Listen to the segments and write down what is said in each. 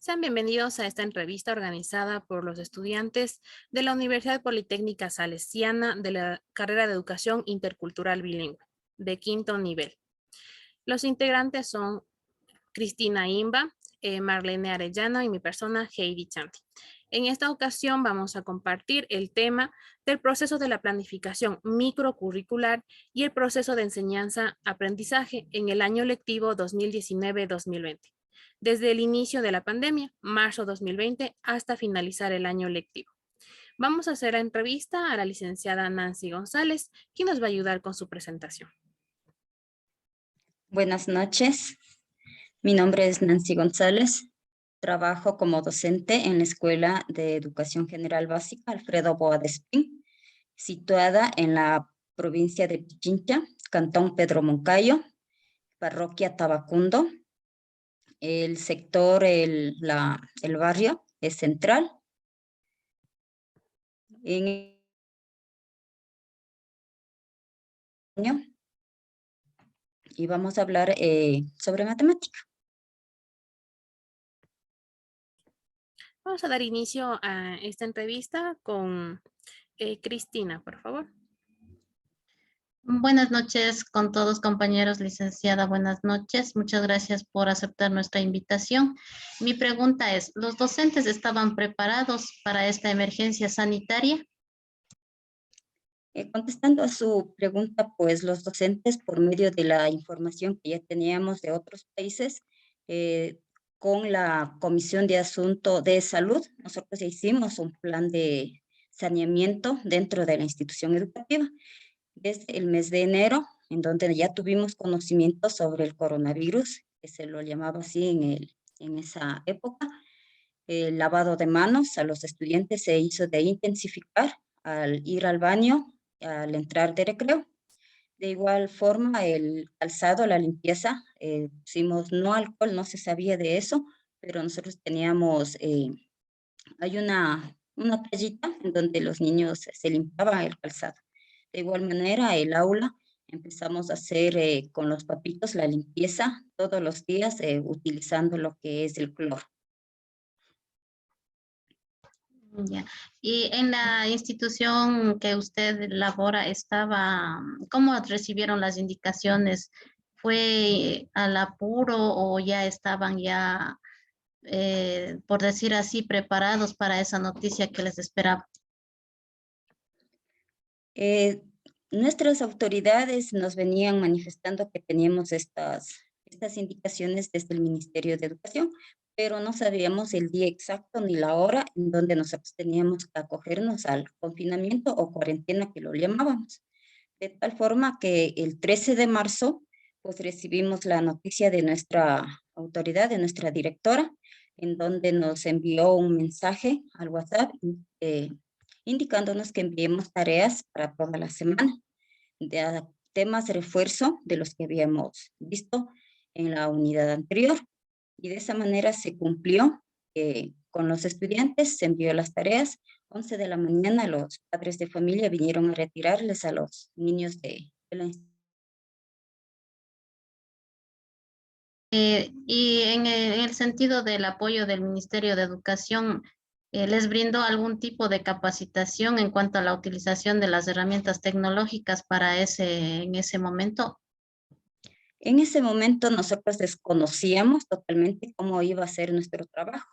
Sean bienvenidos a esta entrevista organizada por los estudiantes de la Universidad Politécnica Salesiana de la carrera de Educación Intercultural Bilingüe, de quinto nivel. Los integrantes son Cristina Imba, Marlene Arellano y mi persona Heidi Chanti. En esta ocasión vamos a compartir el tema del proceso de la planificación microcurricular y el proceso de enseñanza-aprendizaje en el año lectivo 2019-2020, desde el inicio de la pandemia, marzo 2020, hasta finalizar el año lectivo. Vamos a hacer la entrevista a la licenciada Nancy González, quien nos va a ayudar con su presentación. Buenas noches, mi nombre es Nancy González, trabajo como docente en la Escuela de Educación General Básica Alfredo Boadespín, situada en la provincia de Pichincha, Cantón Pedro Moncayo, parroquia Tabacundo. El sector, el barrio es central. Y vamos a hablar sobre matemática. Vamos a dar inicio a esta entrevista con Cristina, por favor. Buenas noches con todos, compañeros. Licenciada, buenas noches. Muchas gracias por aceptar nuestra invitación. Mi pregunta es, ¿los docentes estaban preparados para esta emergencia sanitaria? Contestando a su pregunta, pues los docentes, por medio de la información que ya teníamos de otros países, con la Comisión de Asunto de Salud, nosotros ya hicimos un plan de saneamiento dentro de la institución educativa desde el mes de enero, en donde ya tuvimos conocimiento sobre el coronavirus, que se lo llamaba así en esa época. El lavado de manos a los estudiantes se hizo de intensificar al ir al baño, al entrar de recreo. De igual forma, el calzado, la limpieza, pusimos no alcohol, no se sabía de eso, pero nosotros teníamos, hay una toallita en donde los niños se limpiaban el calzado. De igual manera, el aula, empezamos a hacer con los papitos la limpieza todos los días utilizando lo que es el cloro. Ya. Y en la institución que usted labora, ¿cómo recibieron las indicaciones? ¿Fue al apuro o ya estaban por decir así, preparados para esa noticia que les esperaba? Nuestras autoridades nos venían manifestando que teníamos estas indicaciones desde el Ministerio de Educación, pero no sabíamos el día exacto ni la hora en donde nosotros teníamos que acogernos al confinamiento o cuarentena que lo llamábamos. De tal forma que el 13 de marzo, pues recibimos la noticia de nuestra autoridad, de nuestra directora, en donde nos envió un mensaje al WhatsApp indicándonos que enviemos tareas para toda la semana, de temas de refuerzo de los que habíamos visto en la unidad anterior. Y de esa manera se cumplió con los estudiantes, se envió las tareas. 11 de la mañana los padres de familia vinieron a retirarles a los niños de la institución. Y en el sentido del apoyo del Ministerio de Educación, ¿les brindó algún tipo de capacitación en cuanto a la utilización de las herramientas tecnológicas en ese momento? En ese momento nosotros desconocíamos totalmente cómo iba a ser nuestro trabajo.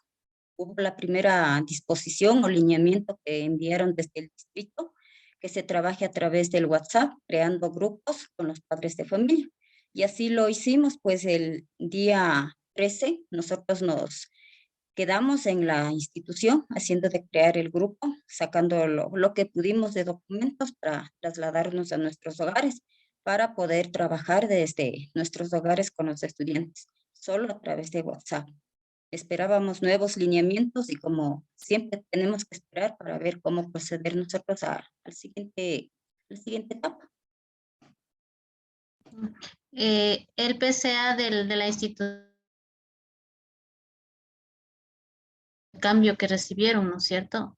Hubo la primera disposición o lineamiento que enviaron desde el distrito, que se trabaje a través del WhatsApp, creando grupos con los padres de familia. Y así lo hicimos, pues el día 13 nosotros nos quedamos en la institución haciendo de crear el grupo, sacando lo que pudimos de documentos para trasladarnos a nuestros hogares, para poder trabajar desde nuestros hogares con los estudiantes, solo a través de WhatsApp. Esperábamos nuevos lineamientos y como siempre tenemos que esperar para ver cómo proceder nosotros a la siguiente etapa. El PCA de la institución, el cambio que recibieron, ¿no es cierto?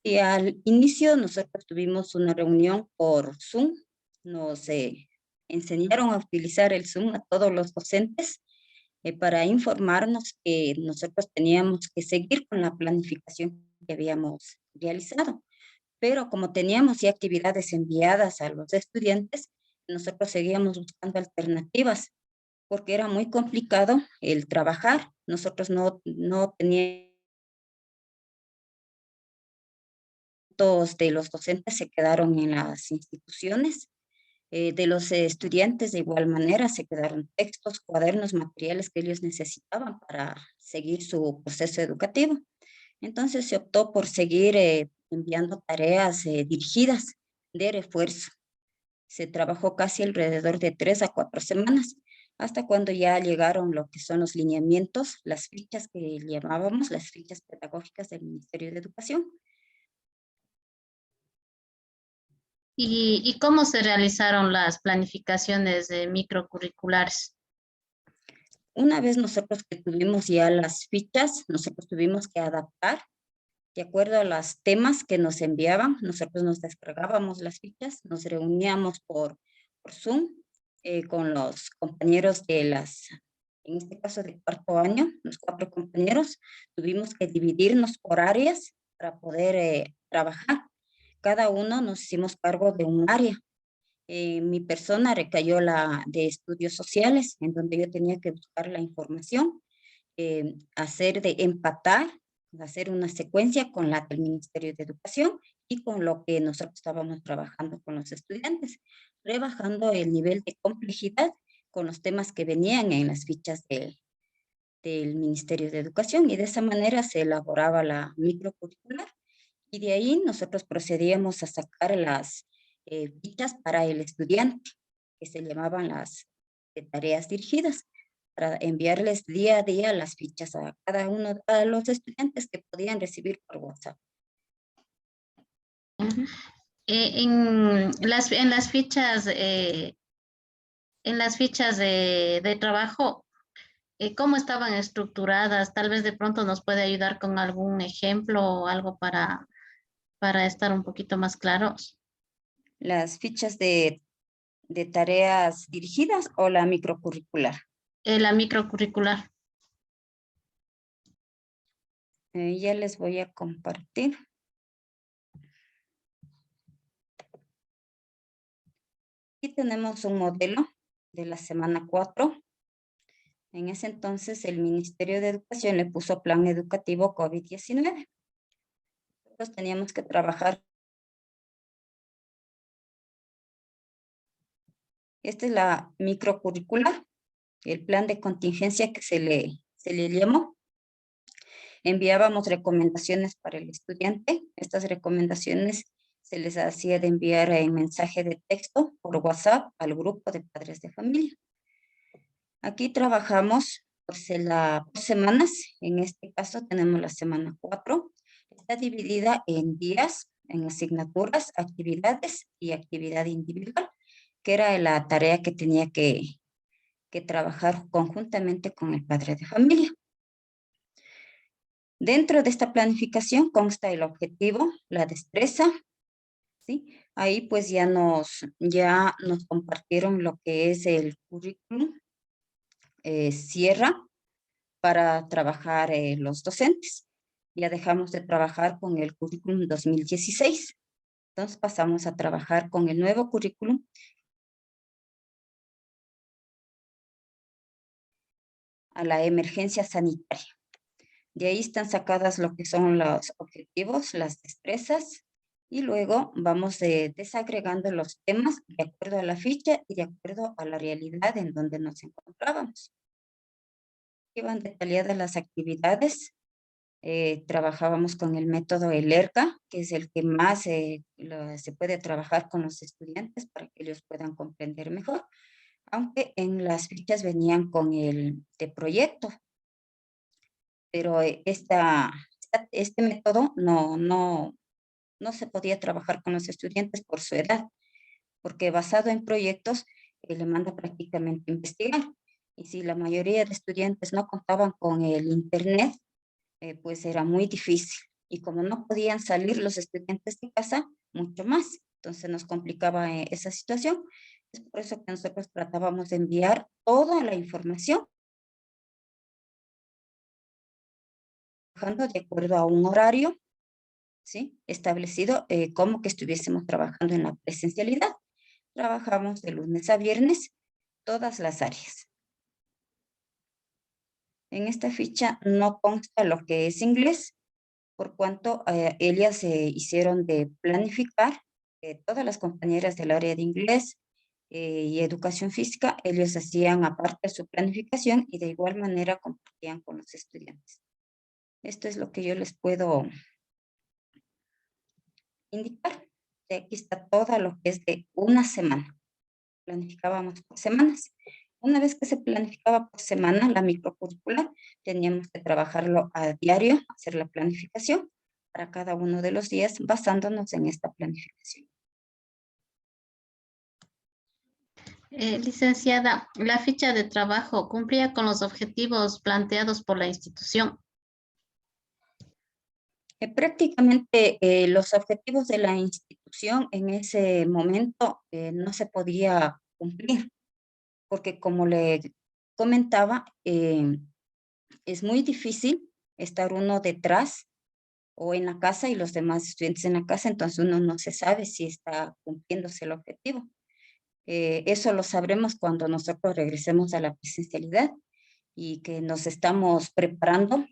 Y al inicio nosotros tuvimos una reunión por Zoom, nos enseñaron a utilizar el Zoom a todos los docentes para informarnos que nosotros teníamos que seguir con la planificación que habíamos realizado. Pero como teníamos ya actividades enviadas a los estudiantes, nosotros seguíamos buscando alternativas porque era muy complicado el trabajar. Nosotros no teníamos, todos de los docentes se quedaron en las instituciones, de los estudiantes de igual manera se quedaron textos, cuadernos, materiales que ellos necesitaban para seguir su proceso educativo. Entonces se optó por seguir enviando tareas dirigidas de refuerzo. Se trabajó casi alrededor de 3 a 4 semanas, hasta cuando ya llegaron lo que son los lineamientos, las fichas que llamábamos, las fichas pedagógicas del Ministerio de Educación. ¿Y cómo se realizaron las planificaciones microcurriculares? Una vez nosotros que tuvimos ya las fichas, nosotros tuvimos que adaptar de acuerdo a los temas que nos enviaban. Nosotros nos descargábamos las fichas, nos reuníamos por Zoom con los compañeros en este caso de cuarto año, los 4 compañeros, tuvimos que dividirnos por áreas para poder trabajar. Cada uno nos hicimos cargo de un área. Mi persona recayó la de estudios sociales, en donde yo tenía que buscar la información, hacer de empatar, hacer una secuencia con la del Ministerio de Educación y con lo que nosotros estábamos trabajando con los estudiantes, rebajando el nivel de complejidad con los temas que venían en las fichas del Ministerio de Educación, y de esa manera se elaboraba la microcurricular, y de ahí nosotros procedíamos a sacar las fichas para el estudiante, que se llamaban las tareas dirigidas, para enviarles día a día las fichas a cada uno de los estudiantes que podían recibir por WhatsApp. En las fichas, de trabajo, ¿cómo estaban estructuradas? Tal vez de pronto nos puede ayudar con algún ejemplo o algo para estar un poquito más claros. Las fichas de tareas dirigidas o la microcurricular. La microcurricular. Ya les voy a compartir. Aquí tenemos un modelo de la semana 4. En ese entonces el Ministerio de Educación le puso Plan Educativo COVID-19. Nosotros teníamos que trabajar. Esta es la microcurricular, el plan de contingencia que se le llamó. Enviábamos recomendaciones para el estudiante. Estas recomendaciones se les hacía de enviar en mensaje de texto por WhatsApp al grupo de padres de familia. Aquí trabajamos por semanas. En este caso tenemos la semana 4. Está dividida en días, en asignaturas, actividades y actividad individual, que era la tarea que tenía que trabajar conjuntamente con el padre de familia. Dentro de esta planificación consta el objetivo, la destreza, ¿sí? Ahí pues ya nos compartieron lo que es el currículum, cierra para trabajar los docentes. Ya dejamos de trabajar con el currículum 2016. Entonces pasamos a trabajar con el nuevo currículum. A la emergencia sanitaria. De ahí están sacadas lo que son los objetivos, las destrezas, y luego vamos desagregando los temas de acuerdo a la ficha y de acuerdo a la realidad en donde nos encontrábamos. Aquí van detalladas las actividades. Trabajábamos con el método ELERCA, que es el que más se puede trabajar con los estudiantes para que ellos puedan comprender mejor, aunque en las fichas venían con el de proyecto. Pero este método no se podía trabajar con los estudiantes por su edad, porque basado en proyectos le manda prácticamente investigar. Y si la mayoría de estudiantes no contaban con el internet, pues era muy difícil. Y como no podían salir los estudiantes de casa, mucho más. Entonces nos complicaba esa situación. Es por eso que nosotros tratábamos de enviar toda la información trabajando de acuerdo a un horario, ¿sí? Establecido, como que estuviésemos trabajando en la presencialidad. Trabajamos de lunes a viernes, todas las áreas. En esta ficha no consta lo que es inglés, por cuanto ellas se hicieron de planificar, todas las compañeras del área de inglés y educación física, ellos hacían aparte su planificación y de igual manera compartían con los estudiantes. Esto es lo que yo les puedo indicar. Aquí está todo lo que es de una semana. Planificábamos por semanas. Una vez que se planificaba por semana la microcurricular, teníamos que trabajarlo a diario, hacer la planificación para cada uno de los días basándonos en esta planificación. Licenciada, ¿la ficha de trabajo cumplía con los objetivos planteados por la institución? Prácticamente los objetivos de la institución en ese momento no se podía cumplir, porque como le comentaba, es muy difícil estar uno detrás o en la casa y los demás estudiantes en la casa, entonces uno no se sabe si está cumpliéndose el objetivo. Eso lo sabremos cuando nosotros regresemos a la presencialidad y que nos estamos preparando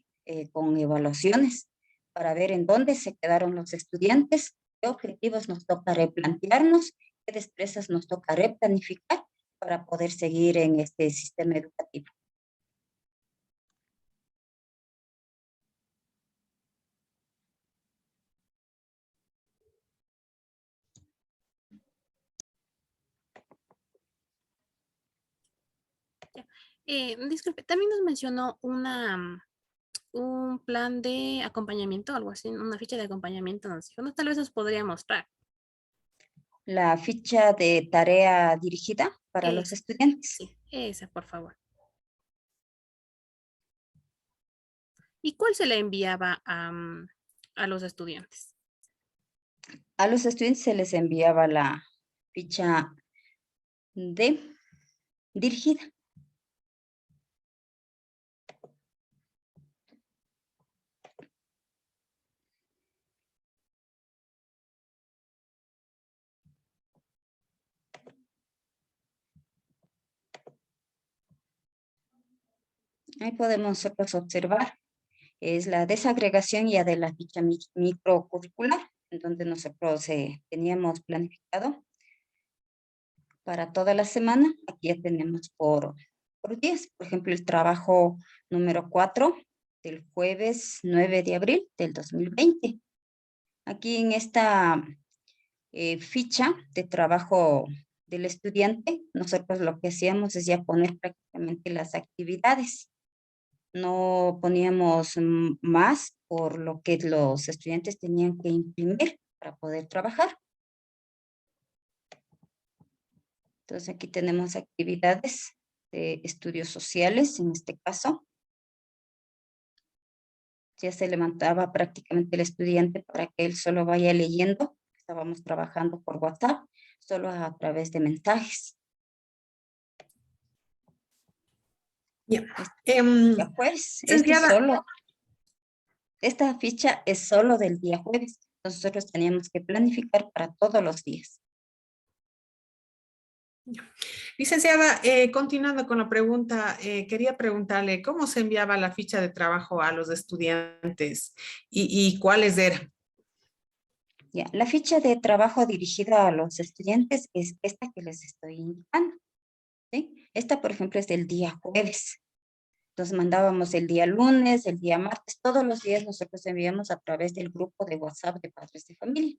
con evaluaciones para ver en dónde se quedaron los estudiantes, qué objetivos nos toca replantearnos, qué destrezas nos toca replanificar para poder seguir en este sistema educativo. Disculpe, también nos mencionó un plan de acompañamiento, algo así, una ficha de acompañamiento. Nos dijo, no, tal vez nos podría mostrar. La ficha de tarea dirigida para los estudiantes. Sí, esa, por favor. ¿Y cuál se le enviaba a los estudiantes? A los estudiantes se les enviaba la ficha de dirigida. Ahí podemos nosotros observar, es la desagregación ya de la ficha microcurricular, en donde nosotros teníamos planificado para toda la semana. Aquí ya tenemos por días, por ejemplo, el trabajo número 4 del jueves 9 de abril del 2020. Aquí en esta ficha de trabajo del estudiante, nosotros lo que hacíamos es ya poner prácticamente las actividades. No poníamos más por lo que los estudiantes tenían que imprimir para poder trabajar. Entonces aquí tenemos actividades de estudios sociales, en este caso. Ya se levantaba prácticamente el estudiante para que él solo vaya leyendo. Estábamos trabajando por WhatsApp, solo a través de mensajes. Bien. Día jueves. Esta ficha es solo del día jueves. Nosotros teníamos que planificar para todos los días. Licenciada, continuando con la pregunta, quería preguntarle cómo se enviaba la ficha de trabajo a los estudiantes y cuáles eran. Ya, la ficha de trabajo dirigida a los estudiantes es esta que les estoy indicando, ¿sí? Esta, por ejemplo, es del día jueves. Entonces mandábamos el día lunes, el día martes, todos los días nosotros enviamos a través del grupo de WhatsApp de padres de familia.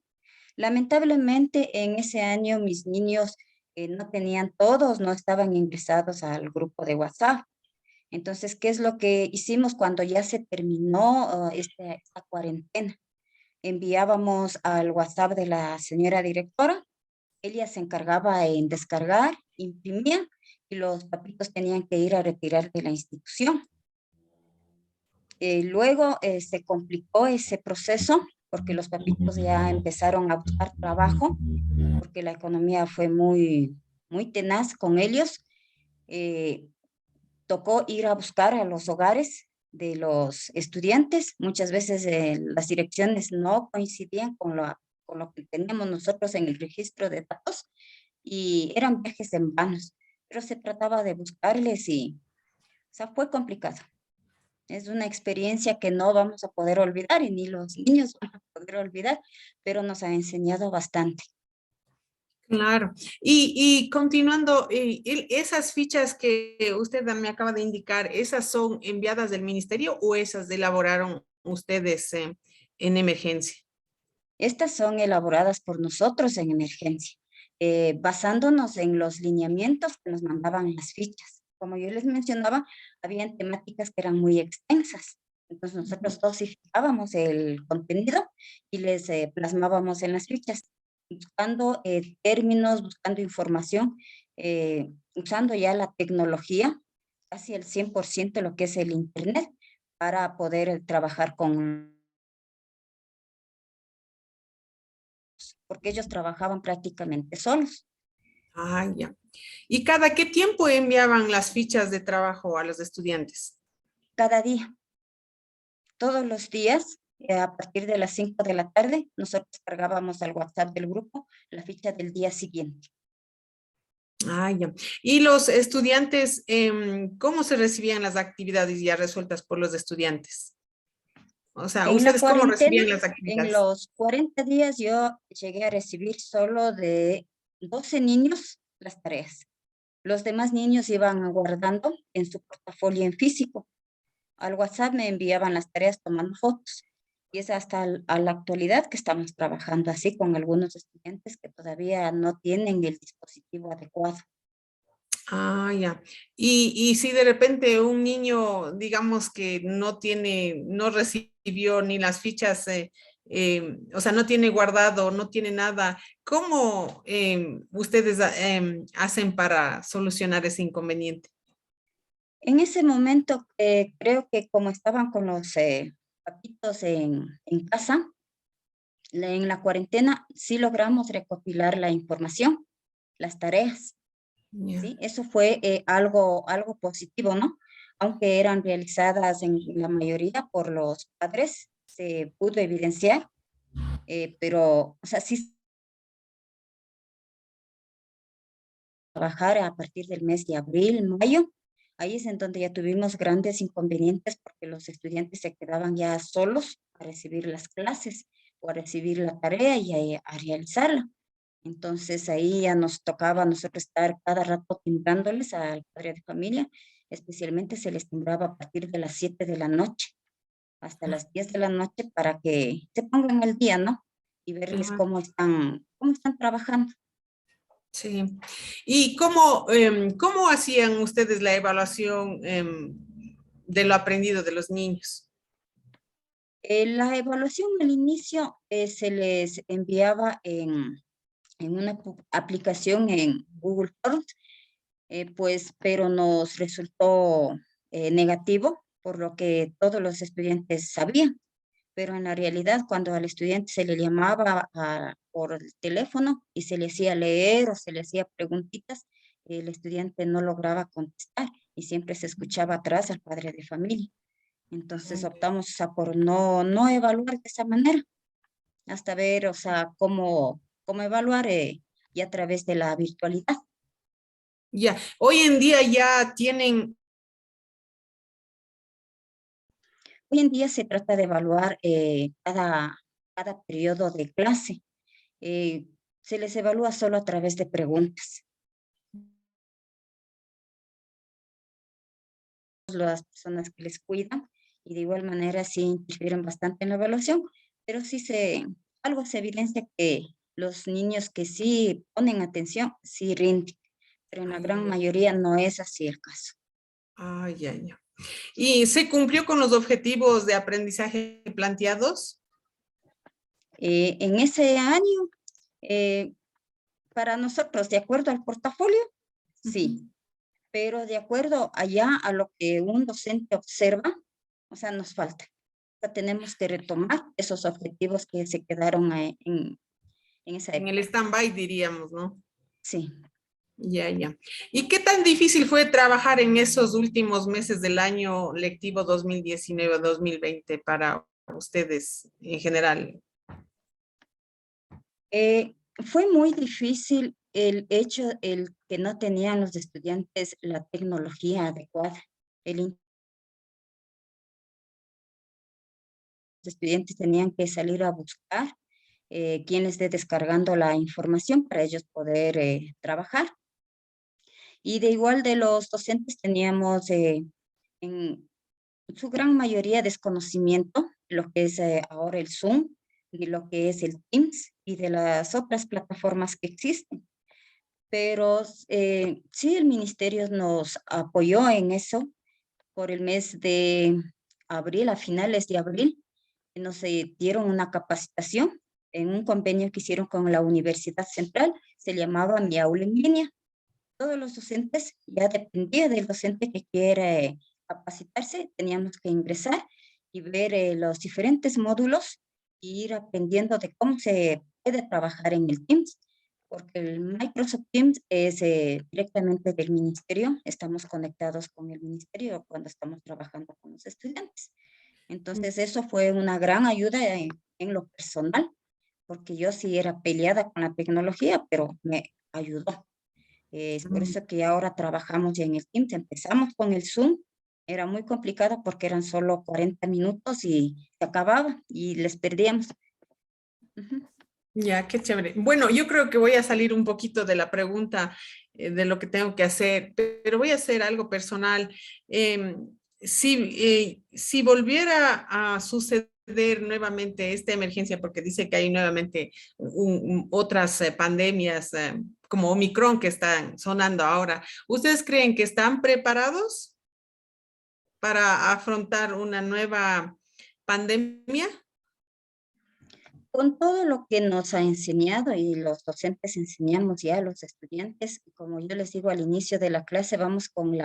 Lamentablemente en ese año mis niños no tenían todos, no estaban ingresados al grupo de WhatsApp. Entonces, ¿qué es lo que hicimos cuando ya se terminó esta cuarentena? Enviábamos al WhatsApp de la señora directora, ella se encargaba en descargar, imprimía y los papitos tenían que ir a retirar de la institución. Luego se complicó ese proceso porque los papitos ya empezaron a buscar trabajo, porque la economía fue muy tenaz con ellos. Tocó ir a buscar a los hogares de los estudiantes. Muchas veces las direcciones no coincidían con lo que teníamos nosotros en el registro de datos y eran viajes en vanos, pero se trataba de buscarles y, o sea, fue complicado. Es una experiencia que no vamos a poder olvidar y ni los niños van a poder olvidar, pero nos ha enseñado bastante. Claro. Y continuando, esas fichas que usted me acaba de indicar, ¿esas son enviadas del ministerio o esas elaboraron ustedes en emergencia? Estas son elaboradas por nosotros en emergencia, basándonos en los lineamientos que nos mandaban las fichas. Como yo les mencionaba, habían temáticas que eran muy extensas. Entonces nosotros dosificábamos el contenido y les plasmábamos en las fichas, buscando términos, buscando información, usando ya la tecnología, casi el 100% lo que es el Internet, para poder trabajar porque ellos trabajaban prácticamente solos. Ah, ya. ¿Y cada qué tiempo enviaban las fichas de trabajo a los estudiantes? Cada día, todos los días, a partir de las 5 de la tarde, nosotros cargábamos al WhatsApp del grupo la ficha del día siguiente. Ah, ya. ¿Y los estudiantes, cómo se recibían las actividades ya resueltas por los estudiantes? O sea, En la ¿ustedes cómo cuarentena, recibían las en actividades? los 40 días, yo llegué a recibir solo de 12 niños las tareas. Los demás niños iban guardando en su portafolio en físico. Al WhatsApp me enviaban las tareas tomando fotos. Y es hasta a la actualidad que estamos trabajando así con algunos estudiantes que todavía no tienen el dispositivo adecuado. Ah, ya. Y si de repente un niño, digamos que no tiene, no recibió ni las fichas, o sea, no tiene guardado, no tiene nada, ¿cómo ustedes hacen para solucionar ese inconveniente? En ese momento, creo que como estaban con los papitos en casa, en la cuarentena, sí logramos recopilar la información, las tareas, Ya. ¿sí? Eso fue algo positivo, ¿no? Aunque eran realizadas en la mayoría por los padres, se pudo evidenciar, pero, o sea, sí trabajar a partir del mes de abril, mayo, ahí es en donde ya tuvimos grandes inconvenientes porque los estudiantes se quedaban ya solos a recibir las clases o a recibir la tarea y a realizarla. Entonces ahí ya nos tocaba a nosotros estar cada rato timbrándoles al padre de familia, especialmente se les timbraba a partir de las 7 de la noche hasta las 10 de la noche para que se pongan al día, ¿no? Y verles Ajá. cómo están trabajando. Sí. ¿Y cómo hacían ustedes la evaluación de lo aprendido de los niños? La evaluación al inicio se les enviaba en una aplicación en Google Forms, pues, pero nos resultó negativo, por lo que todos los estudiantes sabían. Pero en la realidad, cuando al estudiante se le llamaba por el teléfono y se le hacía leer o se le hacía preguntitas, el estudiante no lograba contestar y siempre se escuchaba atrás al padre de familia. Entonces optamos, o sea, por no evaluar de esa manera, hasta ver, o sea, cómo evaluar y a través de la virtualidad. Ya, hoy en día ya tienen. Hoy en día se trata de evaluar cada periodo de clase. Eh, Se les evalúa solo a través de preguntas. Las personas que les cuidan y de igual manera sí interfieren bastante en la evaluación, pero sí algo se evidencia que los niños que sí ponen atención, sí rinden, pero en la Ay, gran ay, ay. mayoría no es así el caso. Ay, ay, ay. ¿Y se cumplió con los objetivos de aprendizaje planteados? En ese año, eh, para nosotros, de acuerdo al portafolio, sí, pero de acuerdo allá a lo que un docente observa, o sea, nos falta. O sea, tenemos que retomar esos objetivos que se quedaron en esa En el época. stand-by, diríamos, ¿no? Sí. Ya, ya. ¿Y qué tan difícil fue trabajar en esos últimos meses del año lectivo 2019-2020 para ustedes en general? Fue muy difícil el hecho, el que no tenían los estudiantes la tecnología adecuada. Los estudiantes tenían que salir a buscar quien les esté descargando la información para ellos poder trabajar. Y de igual de los docentes teníamos en su gran mayoría desconocimiento de lo que es ahora el Zoom, de lo que es el Teams y de las otras plataformas que existen. Pero sí, el ministerio nos apoyó en eso por el mes de abril, a finales de abril, nos dieron una capacitación en un convenio que hicieron con la Universidad Central, se llamaba Mi Aula en Línea. Todos los docentes, ya dependía del docente que quiera capacitarse, teníamos que ingresar y ver los diferentes módulos e ir aprendiendo de cómo se puede trabajar en el Teams, porque el Microsoft Teams es directamente del ministerio, estamos conectados con el ministerio cuando estamos trabajando con los estudiantes. Entonces eso fue una gran ayuda en lo personal, porque yo sí era peleada con la tecnología, pero me ayudó. Es por eso que ahora trabajamos ya en el Teams. Empezamos con el Zoom. Era muy complicado porque eran solo 40 minutos y se acababa y les perdíamos. Ujú. Ya, qué chévere. Bueno, yo creo que voy a salir un poquito de la pregunta de lo que tengo que hacer, pero voy a hacer algo personal. Si volviera a suceder nuevamente esta emergencia, porque dice que hay nuevamente otras pandemias como Omicron que están sonando ahora, ¿ustedes creen que están preparados para afrontar una nueva pandemia? Con todo lo que nos ha enseñado y los docentes enseñamos ya a los estudiantes, como yo les digo al inicio de la clase, vamos con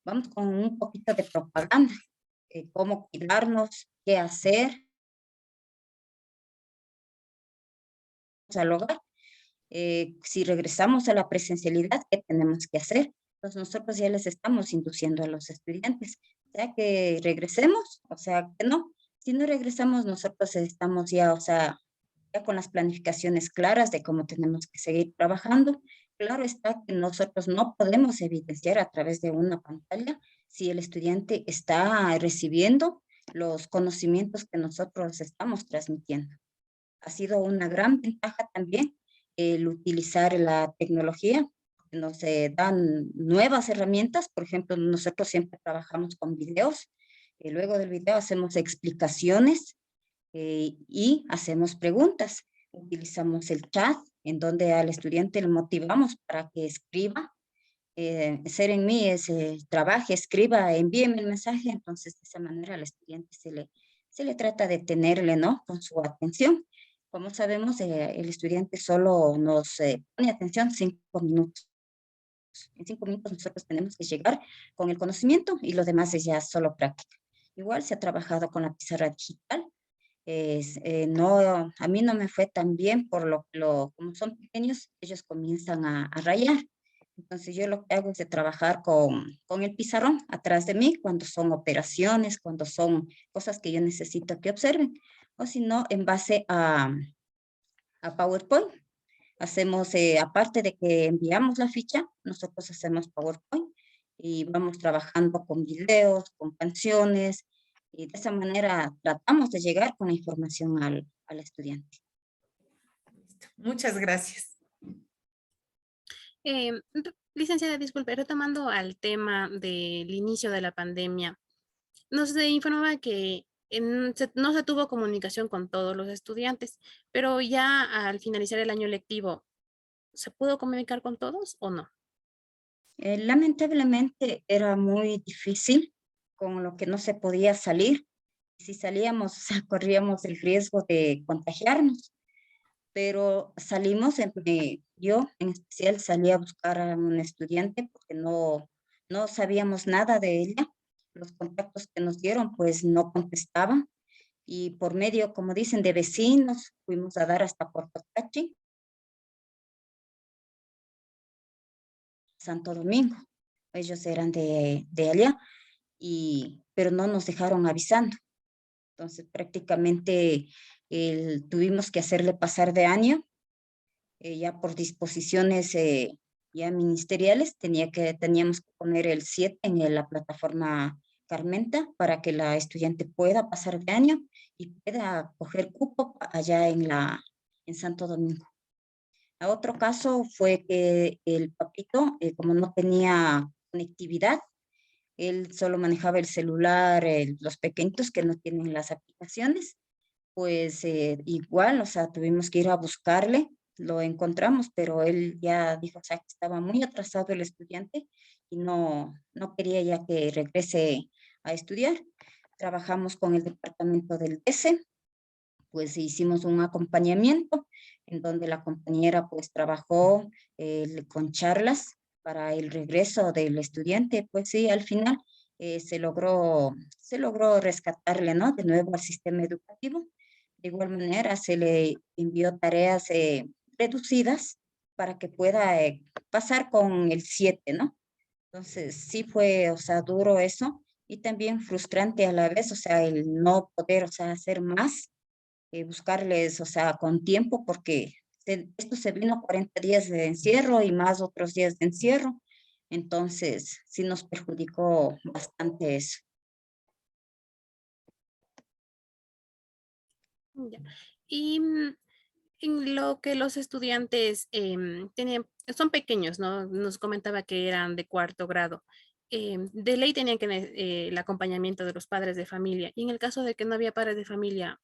un poquito de propaganda, cómo cuidarnos, qué hacer al hogar. Si regresamos a la presencialidad, ¿qué tenemos que hacer? Entonces nosotros ya les estamos induciendo a los estudiantes, ya que regresemos, o sea, que no. Si no regresamos, nosotros estamos ya, o sea, ya con las planificaciones claras de cómo tenemos que seguir trabajando. Claro está que nosotros no podemos evidenciar a través de una pantalla si el estudiante está recibiendo los conocimientos que nosotros estamos transmitiendo. Ha sido una gran ventaja también el utilizar la tecnología. Nos dan nuevas herramientas, por ejemplo, nosotros siempre trabajamos con videos, luego del video hacemos explicaciones y hacemos preguntas. Utilizamos el chat en donde al estudiante le motivamos para que escriba. Ser en mí es trabaje, escriba, envíeme el mensaje. Entonces, de esa manera al estudiante se le trata de tenerle, ¿no? Con su atención. Como sabemos, el estudiante solo nos pone atención 5 minutos. En 5 minutos nosotros tenemos que llegar con el conocimiento y lo demás es ya solo práctica. Igual se ha trabajado con la pizarra digital. No, a mí no me fue tan bien por como son pequeños, ellos comienzan a rayar. Entonces yo lo que hago es de trabajar con el pizarrón atrás de mí cuando son operaciones, cuando son cosas que yo necesito que observen. O si no, en base a PowerPoint. Hacemos, aparte de que enviamos la ficha, nosotros hacemos PowerPoint y vamos trabajando con videos, con canciones, y de esa manera tratamos de llegar con la información al estudiante. Muchas gracias. Licenciada, disculpe, retomando al tema del inicio de la pandemia, nos informaba que no se tuvo comunicación con todos los estudiantes, pero ya al finalizar el año lectivo, ¿se pudo comunicar con todos o no? Lamentablemente era muy difícil, con lo que no se podía salir. Si salíamos, o sea, corríamos el riesgo de contagiarnos, pero salimos, yo en especial salí a buscar a un estudiante porque no sabíamos nada de ella. Los contactos que nos dieron pues no contestaban y por medio, como dicen, de vecinos, fuimos a dar hasta Puerto Cachi Santo Domingo. Ellos eran de allá, pero no nos dejaron avisando. Entonces prácticamente tuvimos que hacerle pasar de año, ya por disposiciones ya ministeriales, teníamos que poner el 7 en la plataforma Carmenta para que la estudiante pueda pasar de año y pueda coger cupo allá en Santo Domingo. A otro caso fue que el papito, como no tenía conectividad, él solo manejaba el celular, los pequeñitos que no tienen las aplicaciones, pues igual, o sea, tuvimos que ir a buscarle, lo encontramos, pero él ya dijo, o sea, que estaba muy atrasado el estudiante y no quería ya que regrese a estudiar. Trabajamos con el departamento del DESE, pues hicimos un acompañamiento en donde la compañera pues trabajó con charlas para el regreso del estudiante. Pues sí, al final se logró rescatarle, ¿no? De nuevo al sistema educativo. De igual manera se le envió tareas reducidas para que pueda pasar con el 7, ¿no? Entonces sí fue, o sea, duro eso y también frustrante a la vez, o sea, el no poder, o sea, hacer más, buscarles, o sea, con tiempo, porque esto se vino 40 días de encierro y más otros días de encierro. Entonces, sí nos perjudicó bastante eso. Ya. Y en lo que los estudiantes son pequeños, ¿no? Nos comentaba que eran de cuarto grado. De ley tenían que el acompañamiento de los padres de familia. Y en el caso de que no había padres de familia,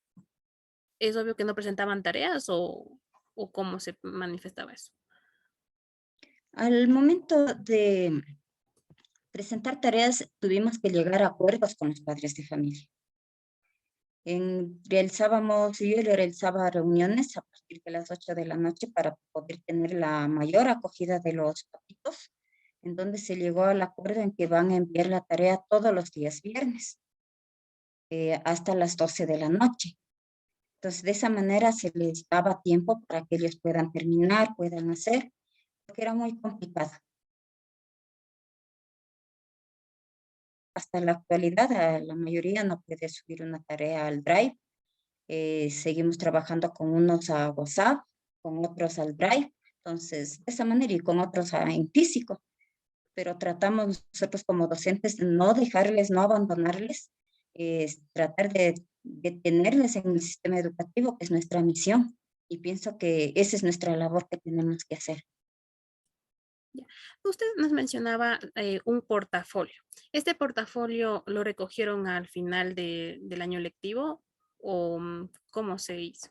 ¿es obvio que no presentaban tareas o cómo se manifestaba eso? Al momento de presentar tareas, tuvimos que llegar a acuerdos con los padres de familia. Yo realizaba reuniones a partir de las 8 de la noche para poder tener la mayor acogida de los papitos, en donde se llegó al acuerdo en que van a enviar la tarea todos los días viernes, hasta las 12 de la noche. Entonces, de esa manera se les daba tiempo para que ellos puedan terminar, puedan hacer, porque era muy complicado. Hasta la actualidad, la mayoría no puede subir una tarea al Drive. Seguimos trabajando con unos a WhatsApp, con otros al Drive, entonces de esa manera y con otros en físico, pero tratamos nosotros como docentes de no dejarles, no abandonarles, tratar de tenerles en el sistema educativo, que es nuestra misión, y pienso que esa es nuestra labor que tenemos que hacer. Ya. Usted nos mencionaba un portafolio. ¿Este portafolio lo recogieron al final del año lectivo o cómo se hizo?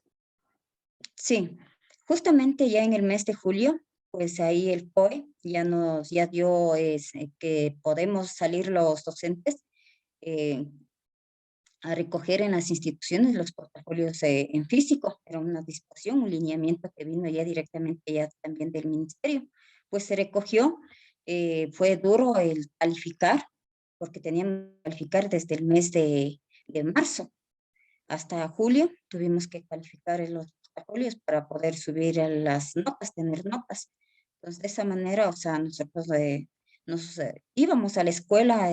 Sí, justamente ya en el mes de julio, pues ahí el POE ya dio que podemos salir los docentes eh, a recoger en las instituciones los portafolios en físico. Era una disposición, un lineamiento que vino ya directamente ya también del ministerio. Pues se recogió, fue duro el calificar, porque teníamos que calificar desde el mes de marzo hasta julio, tuvimos que calificar en los portafolios para poder subir a las notas, tener notas. Entonces, de esa manera, o sea, nosotros íbamos a la escuela,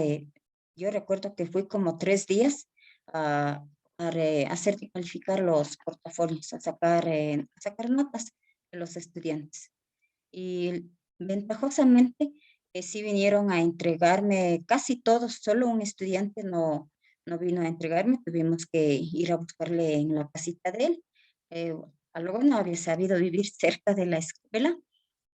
yo recuerdo que fui como 3 días a hacer calificar los portafolios, a sacar notas de los estudiantes. Y ventajosamente, sí vinieron a entregarme casi todos, solo un estudiante no vino a entregarme, tuvimos que ir a buscarle en la casita de él. Eh, Luego no había sabido vivir cerca de la escuela,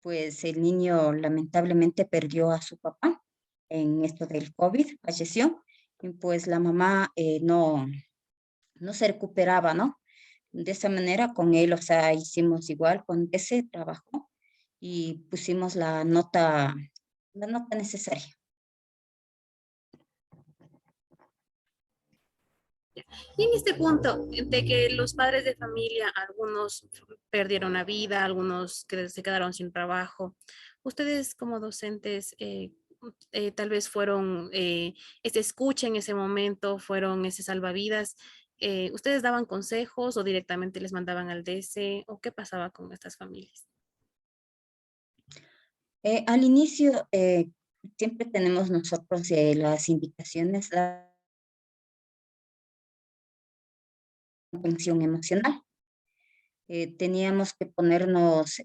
pues el niño lamentablemente perdió a su papá en esto del COVID, falleció, y pues la mamá no se recuperaba, ¿no? De esa manera con él, o sea, hicimos igual, con ese trabajo y pusimos la nota necesaria. Y en este punto de que los padres de familia, algunos perdieron la vida, algunos que se quedaron sin trabajo, ustedes como docentes tal vez fueron ese escucha en ese momento, fueron ese salvavidas. ¿Ustedes daban consejos o directamente les mandaban al DC o qué pasaba con estas familias? Al inicio, siempre tenemos nosotros las indicaciones de atención emocional. Teníamos que ponernos,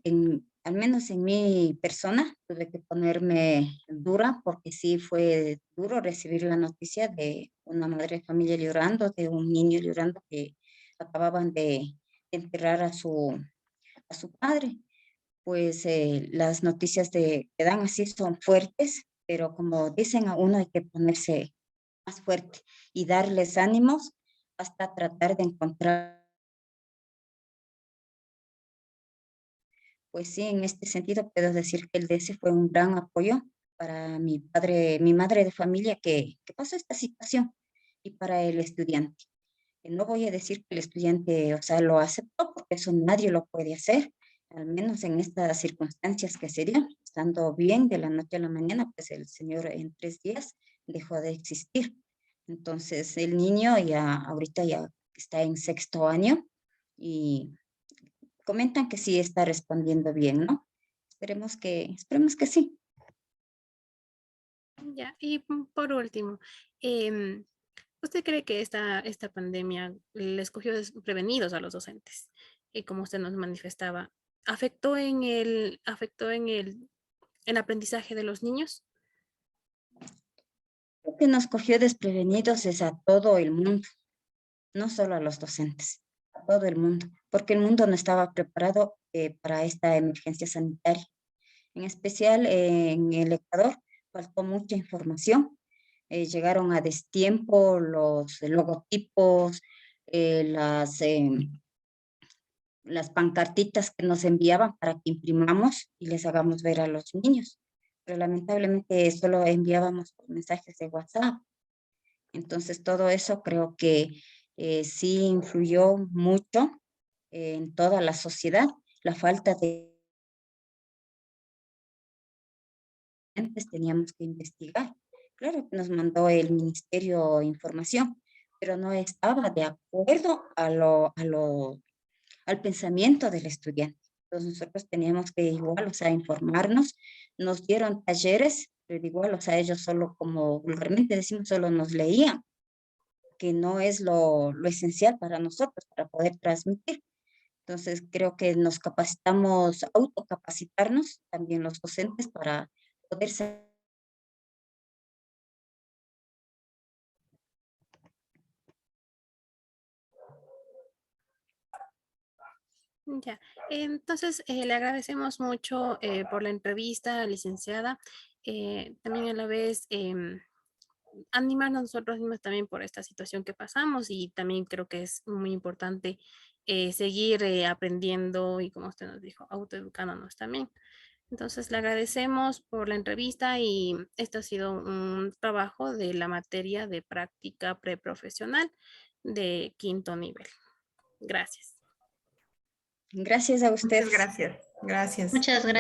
al menos en mi persona, tuve que ponerme dura porque sí fue duro recibir la noticia de una madre de familia llorando, de un niño llorando que acababan de enterrar a su padre. Pues las noticias que dan así son fuertes, pero como dicen a uno hay que ponerse más fuerte y darles ánimos hasta tratar de encontrar. Pues sí, en este sentido puedo decir que el DS fue un gran apoyo para mi madre de familia que pasó esta situación y para el estudiante. No voy a decir que el estudiante, o sea, lo aceptó, porque eso nadie lo puede hacer, al menos en estas circunstancias que serían, estando bien de la noche a la mañana, pues el señor en 3 días dejó de existir. Entonces el niño ya ahorita ya está en 6º año y comentan que sí está respondiendo bien, ¿no? Esperemos que sí. Ya, y por último, ¿usted cree que esta pandemia les cogió desprevenidos a los docentes? Y como usted nos manifestaba, ¿afectó en el aprendizaje de los niños? Lo que nos cogió desprevenidos es a todo el mundo, no solo a los docentes, a todo el mundo, porque el mundo no estaba preparado para esta emergencia sanitaria. En especial en el Ecuador faltó mucha información. Llegaron a destiempo los logotipos, las pancartitas que nos enviaban para que imprimamos y les hagamos ver a los niños. Pero lamentablemente solo enviábamos por mensajes de WhatsApp. Entonces todo eso creo que sí influyó mucho en toda la sociedad, la falta de teníamos que investigar. Claro que nos mandó el ministerio información, pero no estaba de acuerdo al pensamiento del estudiante. Entonces nosotros teníamos que igual, o sea, informarnos. Nos dieron talleres, pero igual, o sea, ellos solo, como vulgarmente decimos, solo nos leían, que no es lo esencial para nosotros, para poder transmitir. Entonces creo que nos capacitamos, autocapacitarnos también los docentes para poder ser. Ya, entonces le agradecemos mucho por la entrevista, licenciada. También a la vez animarnos nosotros mismos también por esta situación que pasamos y también creo que es muy importante seguir aprendiendo y como usted nos dijo, autoeducándonos también. Entonces le agradecemos por la entrevista y esto ha sido un trabajo de la materia de práctica preprofesional de 5º nivel. Gracias. Gracias a Muchas ustedes. gracias. Gracias. Muchas gracias.